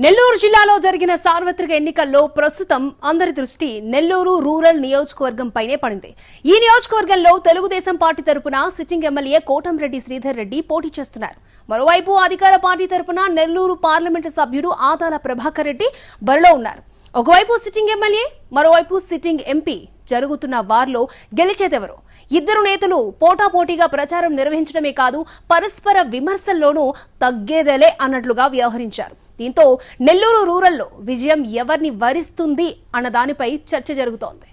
నెల్లూరు జిల్లాలో జరిగిన సార్వత్రిక ఎన్నికల్లో ప్రస్తుతం అందరి దృష్టి నెల్లూరు రూరల్ నియోజకవర్గంపైనే పడింది. ఈ నియోజకవర్గంలో తెలుగుదేశం పార్టీ తరపున సిట్టింగ్ ఎమ్మెల్యే కోటంరెడ్డి శ్రీధర్ రెడ్డి పోటీ చేస్తున్నారు. మరోవైపు అధికార పార్టీ తరపున నెల్లూరు పార్లమెంటు సభ్యుడు ఆదాల ప్రభాకర్ రెడ్డి బరిలో ఉన్నారు. ఒకవైపు సిట్టింగ్ ఎమ్మెల్యే, మరోవైపు సిట్టింగ్ ఎంపీ. జరుగుతున్న వార్లో గెలిచేదెవరు? ఇద్దరు నేతలు పోటాపోటీగా ప్రచారం నిర్వహించడమే కాదు, పరస్పర విమర్శల్లోనూ తగ్గేదేలే అన్నట్లుగా వ్యవహరించారు. దీంతో నెల్లూరు రూరల్లో విజయం ఎవరిని వరిస్తుంది అన్న దానిపై చర్చ జరుగుతోంది.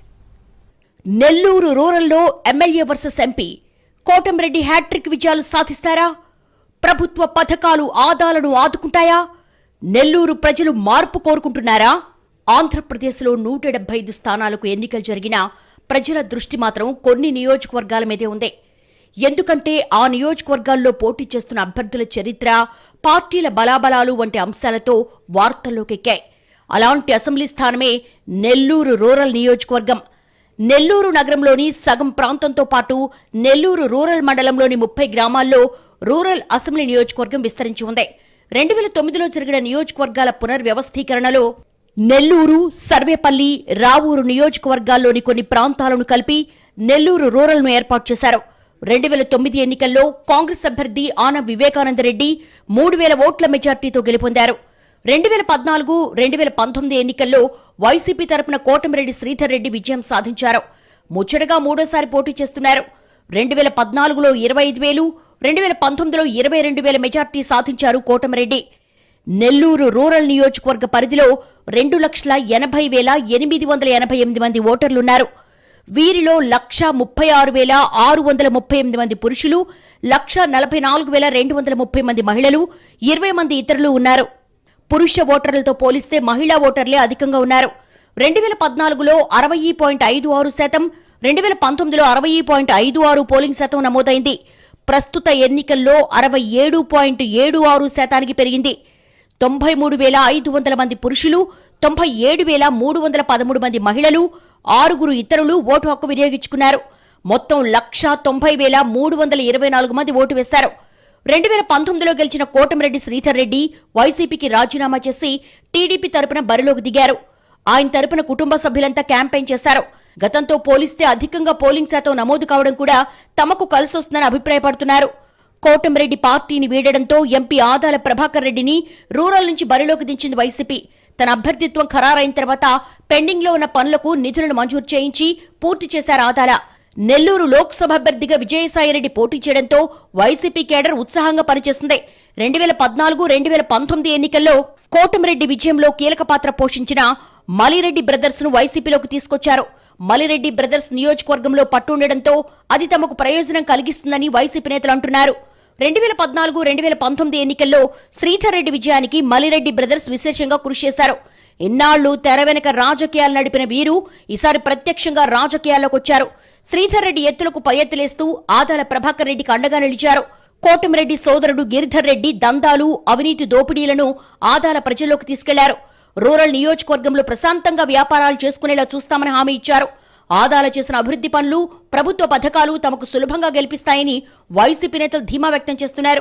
నెల్లూరు రూరల్లో MLA versus MP Kotamreddy hat trick విజయాలు సాధిస్తారా? ప్రభుత్వ పథకాలు ఆదాలను ఆదుకుంటాయా? నెల్లూరు ప్రజలు మార్పు కోరుకుంటున్నారా? ఆంధ్రప్రదేశ్లో 175 స్థానాలకు ఎన్నికలు జరిగినా ప్రజల దృష్టి మాత్రం కొన్ని నియోజకవర్గాల మీదే ఉంది. ఎందుకంటే ఆ నియోజకవర్గాల్లో పోటీ చేస్తున్న అభ్యర్థుల చరిత్ర, పార్టీల బలాబలాలు వంటి అంశాలతో వార్తల్లోకెక్కాయి. అలాంటి అసెంబ్లీ స్థానమే నెల్లూరు రూరల్ నియోజకవర్గం. నెల్లూరు నగరంలోని సగం ప్రాంతంతో పాటు నెల్లూరు రూరల్ మండలంలోని 30 గ్రామాల్లో రూరల్ అసెంబ్లీ నియోజకవర్గం విస్తరించి ఉంది. 2009లో జరిగిన నియోజకవర్గాల పునర్వ్యవస్థీకరణలో నెల్లూరు, సర్వేపల్లి, రావూరు నియోజకవర్గాల్లోని కొన్ని ప్రాంతాలను కలిపి నెల్లూరు రూరల్ ను ఏర్పాటు చేశారు. 2009 ఎన్నికల్లో కాంగ్రెస్ అభ్యర్థి ఆన వివేకానందరెడ్డి 3000 ఓట్ల మెజార్టీతో గెలుపొందారు. 2014, 2019 ఎన్నికల్లో వైసీపీ తరపున కోటంరెడ్డి శ్రీధర్ రెడ్డి విజయం సాధించారు. ముచ్చటగా మూడోసారి పోటీ చేస్తున్నారు. 2014లో 25,000, 2019లో 22,000 మెజార్టీ సాధించారు కోటంరెడ్డి. నెల్లూరు రూరల్ నియోజకవర్గ పరిధిలో 2,80,888 మంది ఓటర్లున్నారు. వీరిలో 1,36,638 మంది పురుషులు, 1,44,230 మంది మహిళలు, 20 మంది ఇతరులు ఉన్నారు. పురుష ఓటర్లతో పోలిస్తే మహిళా ఓటర్లే అధికంగా ఉన్నారు. 2014లో 60.56%, 2019లో 60.56 పోలింగ్ శాతం నమోదైంది. ప్రస్తుత ఎన్నికల్లో 67.76% పెరిగింది. 93,500 మంది పురుషులు, 97,313 మంది మహిళలు, 6 ఇతరులు ఓటు హక్కు వినియోగించుకున్నారు. మొత్తం 190,324 మంది ఓటు వేశారు. 2019లో గెలిచిన కోటంరెడ్డి శ్రీధర్ రెడ్డి వైసీపీకి రాజీనామా చేసి టీడీపీ తరపున బరిలోకి దిగారు. ఆయన తరపున కుటుంబ సభ్యులంతా క్యాంపెయిన్ చేశారు. గతంతో పోలిస్తే అధికంగా పోలింగ్ శాతం నమోదు కావడం కూడా తమకు కలిసొస్తుందని అభిప్రాయపడుతున్నారు. కోటంరెడ్డి పార్టీని వీడడంతో ఎంపీ ఆదాల ప్రభాకర్ రెడ్డిని రూరల్ నుంచి బరిలోకి దించింది వైసీపీ. తన అభ్యర్థిత్వం ఖరారైన తర్వాత పెండింగ్లో ఉన్న పనులకు నిధులను మంజూరు చేయించి పూర్తి చేశారు ఆదాల. నెల్లూరు లోక్సభ అభ్యర్థిగా విజయసాయిరెడ్డి పోటీ చేయడంతో వైసీపీ కేడర్ ఉత్సాహంగా పనిచేసింది. 2014, 2019 ఎన్నికల్లో కోటంరెడ్డి విజయంలో కీలక పాత్ర పోషించిన మలిరెడ్డి బ్రదర్స్ ను వైసీపీలోకి తీసుకొచ్చారు. మలిరెడ్డి బ్రదర్స్ నియోజకవర్గంలో పట్టుండటంతో అది తమకు ప్రయోజనం కలిగిస్తుందని వైసీపీ నేతలు అంటున్నారు. 2014, 2019 ఎన్నికల్లో శ్రీధర్ రెడ్డి విజయానికి మలిరెడ్డి బ్రదర్స్ విశేషంగా కృషి చేశారు. ఇన్నాళ్లు తెర వెనక రాజకీయాలు నడిపిన వీరు ఈసారి ప్రత్యక్షంగా రాజకీయాల్లోకి వచ్చారు. శ్రీధర్ రెడ్డి ఎత్తులకు పై ఎత్తులేస్తూ ఆదాల ప్రభాకర్ రెడ్డికి అండగా నిలిచారు. కోటంరెడ్డి సోదరుడు గిరిధర్ రెడ్డి దందాలు, అవినీతి దోపిడీలను ఆదాల ప్రజల్లోకి తీసుకెళ్లారు. రూరల్ నియోజకవర్గంలో ప్రశాంతంగా వ్యాపారాలు చేసుకునేలా చూస్తామని హామీ ఇచ్చారు. ఆదాల చేసిన అభివృద్ధి పనులు, ప్రభుత్వ పథకాలు తమకు సులభంగా గెలిపిస్తాయని వైసీపీ నేతలు ధీమా వ్యక్తం చేస్తున్నారు.